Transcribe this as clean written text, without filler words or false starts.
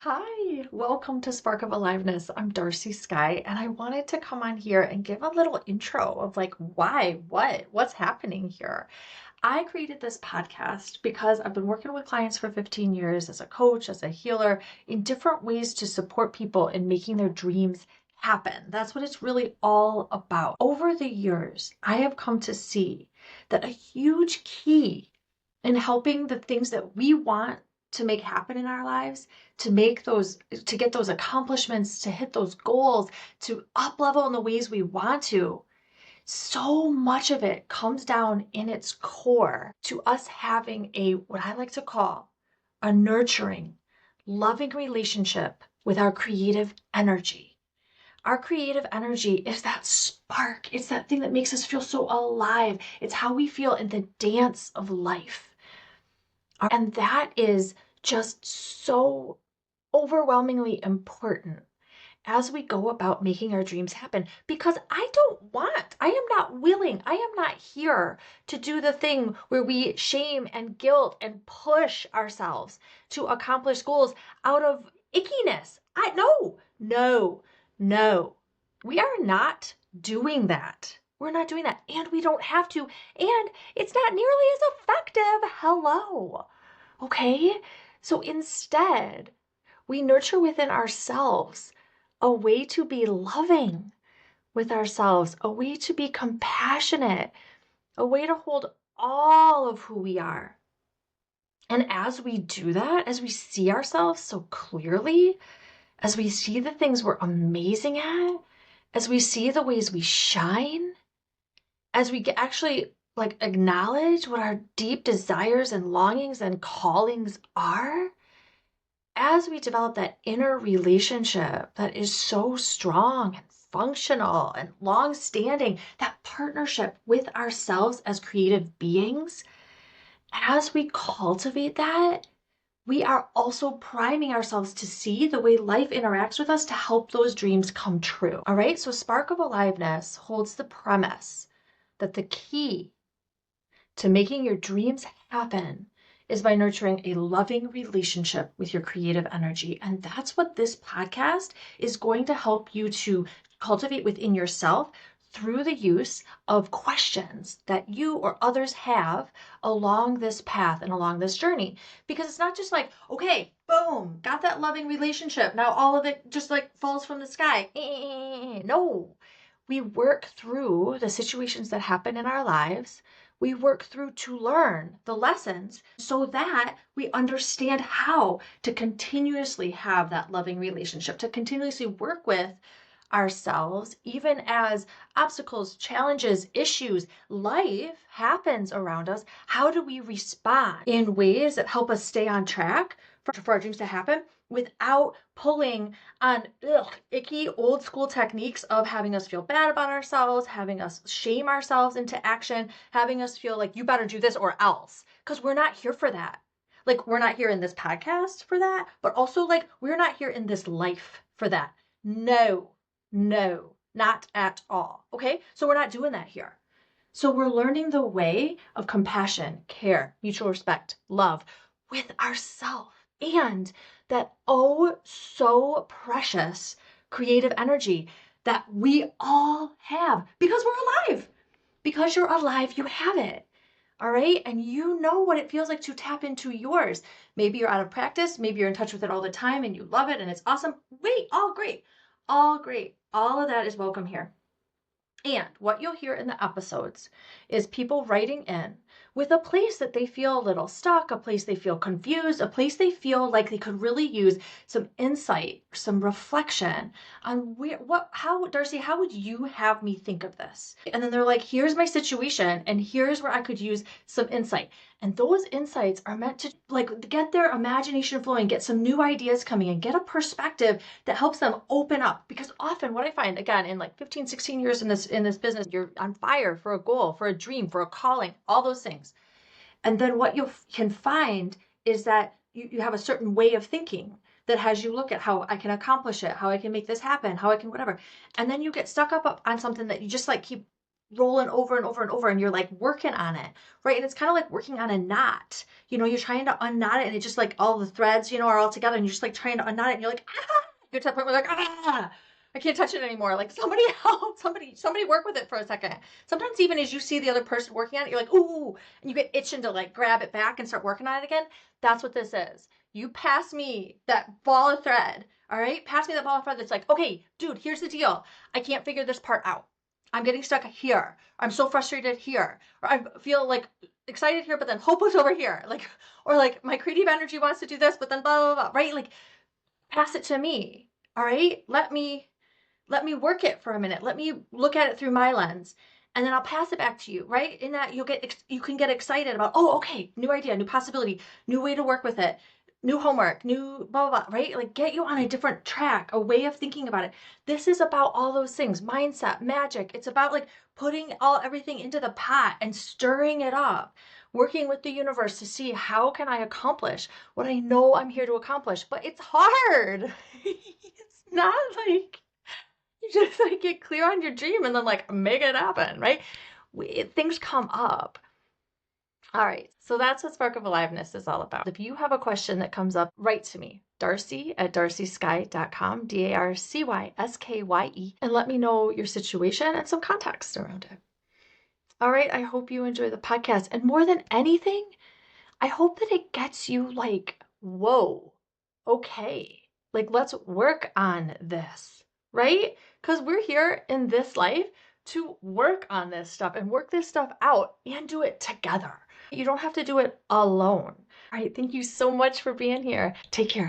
Hi, welcome to Spark of Aliveness. I'm Darcy Skye, and I wanted to come on here and give a little intro of what's happening here. I created this podcast because I've been working with clients for 15 years as a coach, as a healer, in different ways to support people in making their dreams happen. That's what it's really all about. Over the years, I have come to see that a huge key in helping the things that we want to make happen in our lives, to get those accomplishments, to hit those goals, to up level in the ways we want to, so much of it comes down in its core to us having what I like to call a nurturing, loving relationship with our creative energy. Our creative energy is that spark. It's that thing that makes us feel so alive. It's how we feel in the dance of life. And that is just so overwhelmingly important as we go about making our dreams happen, because I am not willing, I am not here to do the thing where we shame and guilt and push ourselves to accomplish goals out of ickiness. No. We are not doing that. We're not doing that, and we don't have to, and it's not nearly as effective. Hello. Okay? So instead, we nurture within ourselves a way to be loving with ourselves, a way to be compassionate, a way to hold all of who we are. And as we do that, as we see ourselves so clearly, as we see the things we're amazing at, as we see the ways we shine, as we actually acknowledge what our deep desires and longings and callings are, as we develop that inner relationship that is so strong and functional and long-standing, that partnership with ourselves as creative beings, as we cultivate that, we are also priming ourselves to see the way life interacts with us to help those dreams come true. All right, so Spark of Aliveness holds the premise that the key to making your dreams happen is by nurturing a loving relationship with your creative energy. And that's what this podcast is going to help you to cultivate within yourself through the use of questions that you or others have along this path and along this journey. Because it's not just like, okay, boom, got that loving relationship. Now all of it just falls from the sky. No, we work through the situations that happen in our lives. We work through to learn the lessons so that we understand how to continuously have that loving relationship, to continuously work with ourselves, even as obstacles, challenges, issues, life happens around us. How do we respond in ways that help us stay on track for our dreams to happen without pulling on icky old school techniques of having us feel bad about ourselves, having us shame ourselves into action, having us feel like you better do this or else? Because we're not here for that. We're not here in this podcast for that, but also we're not here in this life for that. No, not at all. Okay? So we're not doing that here. So we're learning the way of compassion, care, mutual respect, love with ourselves, and that oh so precious creative energy that we all have because we're alive. Because you're alive, you have it. All right. And you know what it feels like to tap into yours. Maybe you're out of practice. Maybe you're in touch with it all the time and you love it and it's awesome. Wait, all great. All great. All of that is welcome here. And what you'll hear in the episodes is people writing in with a place that they feel a little stuck, a place they feel confused, a place they feel like they could really use some insight, some reflection on Darcy, how would you have me think of this? And then they're like, here's my situation and here's where I could use some insight. And those insights are meant to get their imagination flowing, get some new ideas coming and get a perspective that helps them open up. Because often what I find, again, in 15, 16 years in this business, you're on fire for a goal, for a dream, for a calling, all those things. And then what you can find is that you have a certain way of thinking that has you look at how I can accomplish it, how I can make this happen, how I can whatever. And then you get stuck up on something that you just keep rolling over and over and over, and you're like working on it, right? And it's kind of like working on a knot. You're trying to unknot it, and it just like all the threads, are all together, and you're just like trying to unknot it, and you're like, ah! You're to the point where like, ah! I can't touch it anymore. Like somebody help, somebody work with it for a second. Sometimes even as you see the other person working on it, you're like, ooh, and you get itching to like grab it back and start working on it again. That's what this is. You pass me that ball of thread, all right? Pass me that ball of thread that's like, okay, dude, here's the deal. I can't figure this part out. I'm getting stuck here. I'm so frustrated here. Or I feel like excited here, but then hopeless over here. Or like my creative energy wants to do this, but then blah, blah, blah, right? Like pass it to me. All right. Let me work it for a minute. Let me look at it through my lens, and then I'll pass it back to you, right? In that you can get excited about, oh, okay, new idea, new possibility, new way to work with it, new homework, new blah, blah, blah, right? Like get you on a different track, a way of thinking about it. This is about all those things, mindset, magic. It's about like putting everything into the pot and stirring it up, working with the universe to see how can I accomplish what I know I'm here to accomplish. But it's hard. It's not like you just like get clear on your dream and then like make it happen, right? Things come up. All right, so that's what Spark of Aliveness is all about. If you have a question that comes up, write to me, darcy@darcyskye.com, DarcySkye, and let me know your situation and some context around it. All right, I hope you enjoy the podcast. And more than anything, I hope that it gets you like, whoa, okay, like let's work on this, right? Because we're here in this life to work on this stuff and work this stuff out and do it together. You don't have to do it alone. All right, thank you so much for being here. Take care.